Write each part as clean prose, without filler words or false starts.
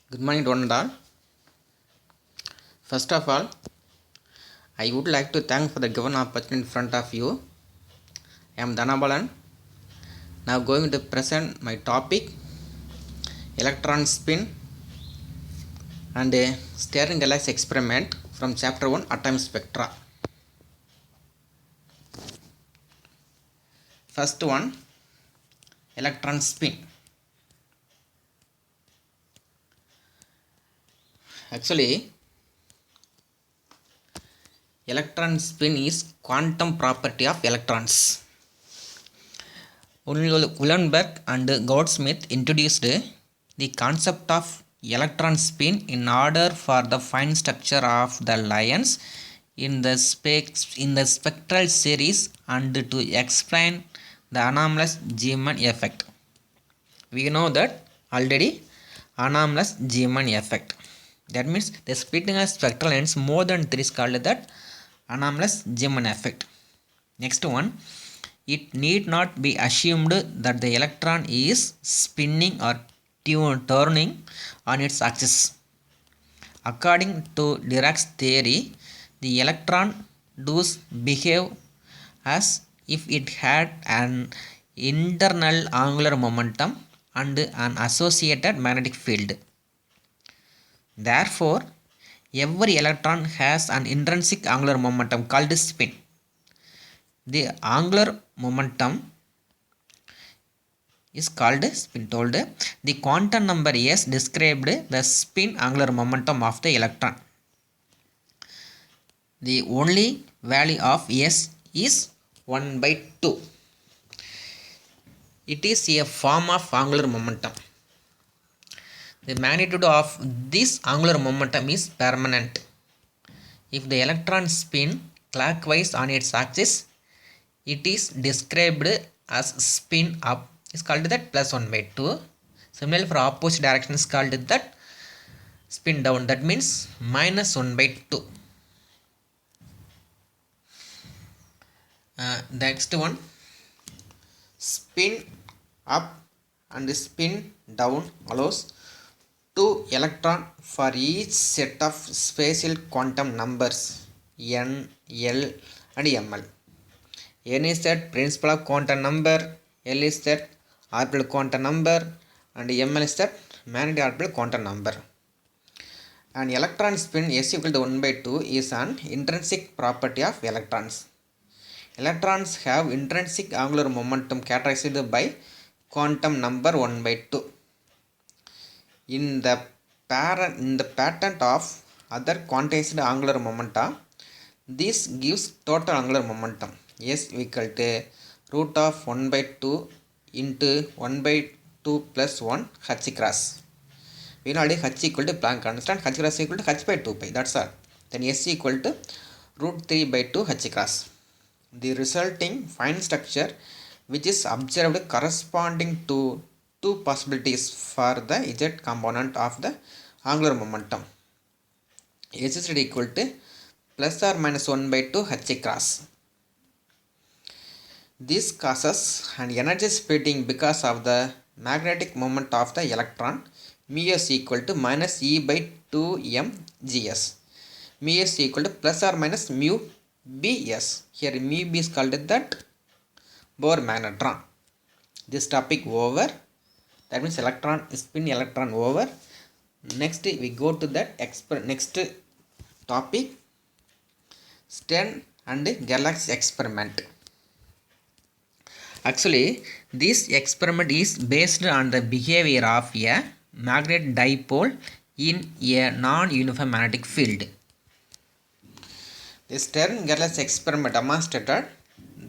Good morning to one and all. First of all, I would like to thank for the given opportunity in front of you. I am Dhanabalan. Now going to present my topic electron spin and a steering galaxy experiment from chapter 1 atomic spectra. First one, electron spin. Actually, electron spin is quantum property of electrons. Uhlenbeck and Goudsmit introduced the concept of electron spin in order for the fine structure of the lines in the spectral series and to explain the anomalous Zeeman effect. We know that already anomalous Zeeman effect. That means the splitting of spectral ends more than 3 is called that anomalous Zeeman effect. Next one, it need not be assumed that the electron is spinning or turning on its axis. According to Dirac's theory, the electron does behave as if it had an internal angular momentum and an associated magnetic field. Therefore, every electron has an intrinsic angular momentum called spin. The angular momentum is called spin. Told the quantum number S described the spin angular momentum of the electron. The only value of S is 1 by 2. It is a form of angular momentum. The magnitude of this angular momentum is permanent. If the electron spin clockwise on its axis, it is described as spin up, is called that plus 1 by 2. Similarly, for opposite direction is called that spin down, that means minus 1 by 2. Next one, spin up and spin down allows 2 electron for each set of spatial quantum numbers n, l and ml. N is that principal of quantum number, L is that orbital quantum number and ml is that magnetic orbital quantum number. An electron spin S equal to 1 by 2 is an intrinsic property of electrons. Electrons have intrinsic angular momentum characterized by quantum number 1 by 2. In the pattern of other quantized angular momenta, this gives total angular momentum S equal to root of 1 by 2 into 1 by 2 plus 1 h cross. We know already h equal to Planck constant, h cross equal to h by 2 pi, that's all. Then S equal to root 3 by 2 h cross. The resulting fine structure which is observed corresponding to two possibilities for the z component of the angular momentum. S is equal to plus or minus 1 by 2 h cross. This causes an energy splitting because of the magnetic moment of the electron. Mu s equal to minus E by 2 m gs. Mu s equal to plus or minus mu bs. Here mu b is called that Bohr magnetron. This topic over. That means electron spin electron over. Next we go to that next topic, Stern and Gerlach experiment. Actually, this experiment is based on the behavior of a magnetic dipole in a non-uniform magnetic field. The Stern-Gerlach experiment demonstrated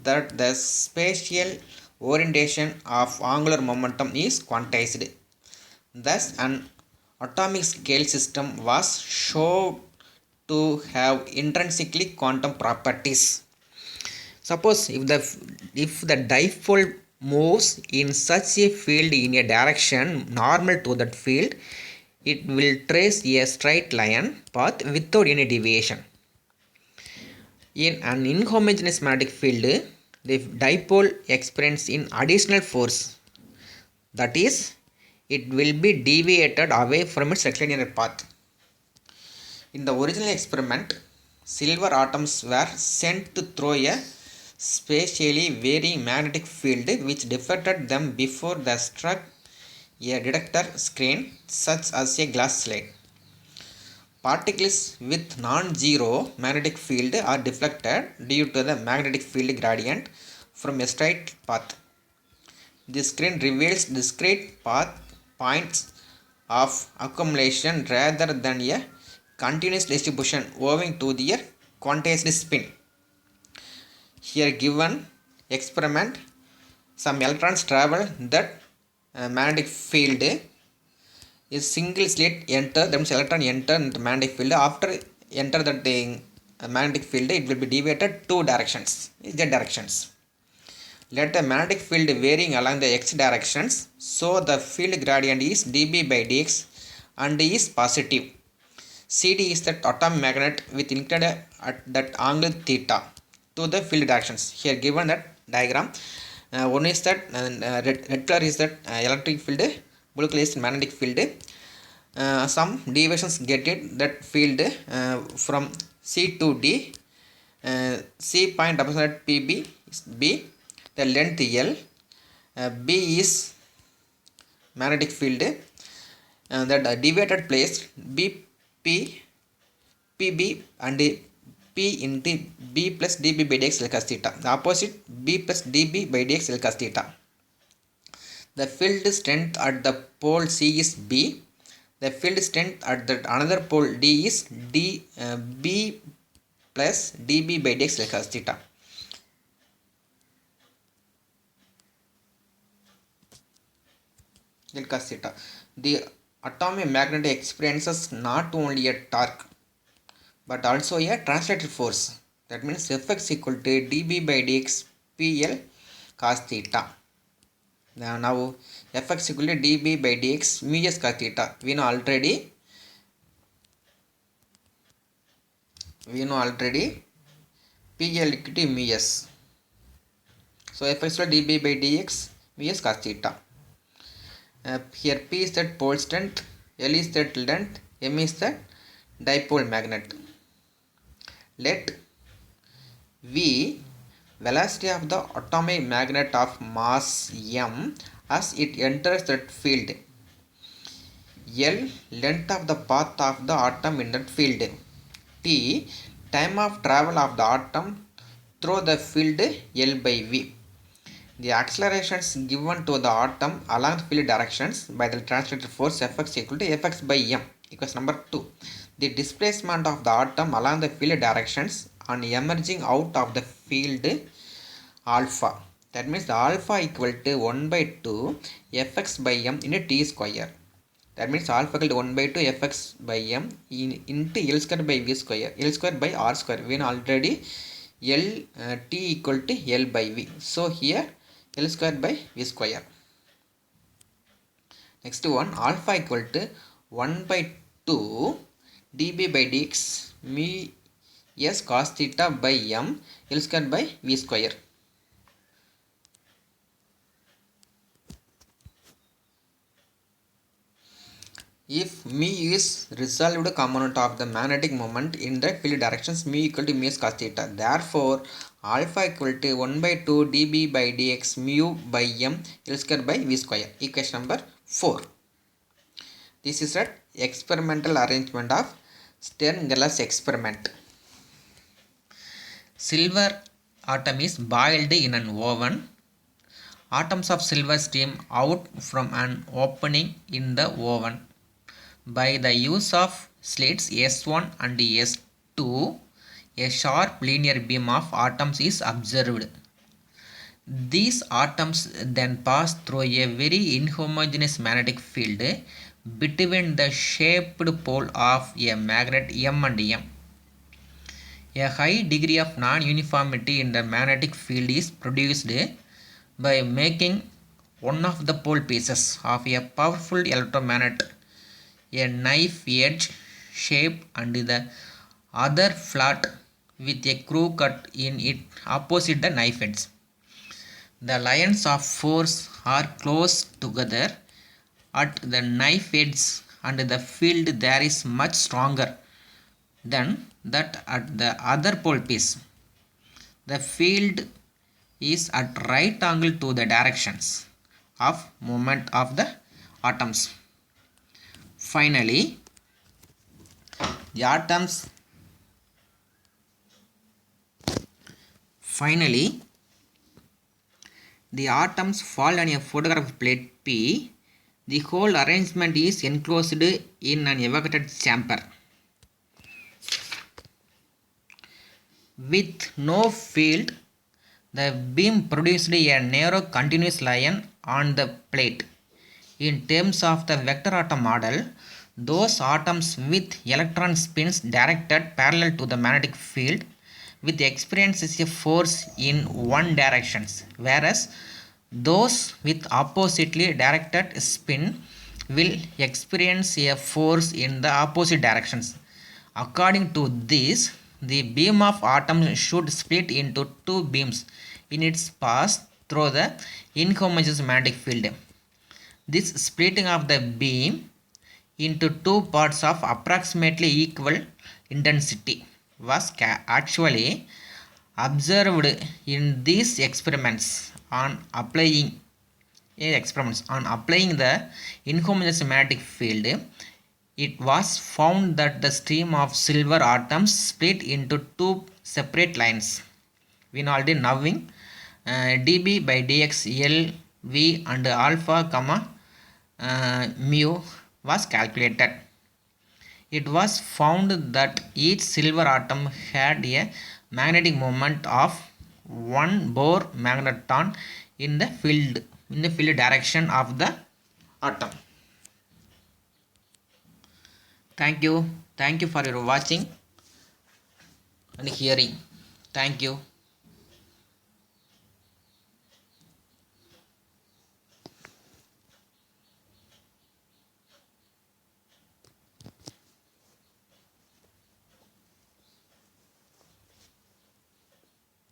that the spatial orientation of angular momentum is quantized. Thus, an atomic scale system was shown to have intrinsically quantum properties. Suppose if the dipole moves in such a field in a direction normal to that field, it will trace a straight line path without any deviation. In an inhomogeneous magnetic field, the dipole experiences an additional force, that is it will be deviated away from its rectilinear path. In the original experiment, silver atoms were sent through a spatially varying magnetic field which deflected them before they struck a detector screen such as a glass slide. Particles with non-zero magnetic field are deflected due to the magnetic field gradient from a straight path. This screen reveals discrete path points of accumulation rather than a continuous distribution owing to their quantized spin. Here given experiment, some electrons travel that magnetic field is single slit enter, that means electron enter into magnetic field. After enter that magnetic field, it will be deviated two directions, z directions. Let the magnetic field varying along the x directions, so the field gradient is dB by dx and is positive. CD is that atomic magnet with inclined at that angle theta to the field directions. Here given that diagram, one is that red color is that electric field, blue color is magnetic field. Some deviations get it that field from C to D. C point represented PB is B, the length L. B is magnetic field, that deviated place BP PB and P into B plus dB by dx L cos theta. The opposite B plus dB by dx L cos theta. The field strength at the pole C is B. The field strength at the another pole D is B plus dB by dx L cos theta. L cos theta. The atomic magnet experiences not only a torque but also a translated force. That means Fx equal to dB by dx PL cos theta. Now Fx equal to dB by dx mu s cos theta. We know already PL equal to mu s. So Fx equal to dB by dx mu s cos theta. Here P is that pole strength, L is that length, M is that dipole magnet. Let V velocity of the atomic magnet of mass m as it enters that field. L length of the path of the atom in that field. T time of travel of the atom through the field L by V. The accelerations given to the atom along the field directions by the translated force Fx equal to Fx by m. Equation number 2. The displacement of the atom along the field directions on emerging out of the field alpha. That means the alpha equal to 1 by 2 Fx by m into t square. That means alpha equal to 1 by 2 Fx by m into L square by V square. L square by R square. We know already T equal to L by V. So here L square by V square. Next one, alpha equal to 1 by 2 dB by dx mu s cos theta by m L square by V square. If mu is resolved component of the magnetic moment in the field directions, mu equal to mu s cos theta. Therefore, alpha equal to 1 by 2 dB by dx mu by m L square by V square. Equation number 4. This is an experimental arrangement of Stern-Gerlach experiment. Silver atom is boiled in an oven. Atoms of silver stream out from an opening in the oven. By the use of slits S1 and S2, a sharp linear beam of atoms is observed. These atoms then pass through a very inhomogeneous magnetic field between the shaped pole of a magnet M and M. A high degree of non-uniformity in the magnetic field is produced by making one of the pole pieces of a powerful electromagnet a knife edge shape and the other flat with a screw cut in it opposite the knife edge. The lines of force are close together at the knife edge and the field there is much stronger than that at the other pole piece. The field is at right angle to the directions of movement of the atoms. Finally, the atoms fall on a photographic plate P. The whole arrangement is enclosed in an evacuated chamber. With no field, the beam produced a narrow continuous line on the plate. In terms of the vector atom model, those atoms with electron spins directed parallel to the magnetic field will experience a force in one direction, whereas those with oppositely directed spin will experience a force in the opposite directions. According to this, the beam of atom should split into two beams in its path through the inhomogeneous magnetic field. This splitting of the beam into two parts of approximately equal intensity was actually observed in these experiments on applying the inhomogeneous magnetic field. It was found that the stream of silver atoms split into two separate lines. We know already knowing dB by dx L V and alpha comma mu was calculated. It was found that each silver atom had a magnetic moment of 1 Bohr magneton in the field direction of the atom. Thank you for your watching and hearing. Thank you.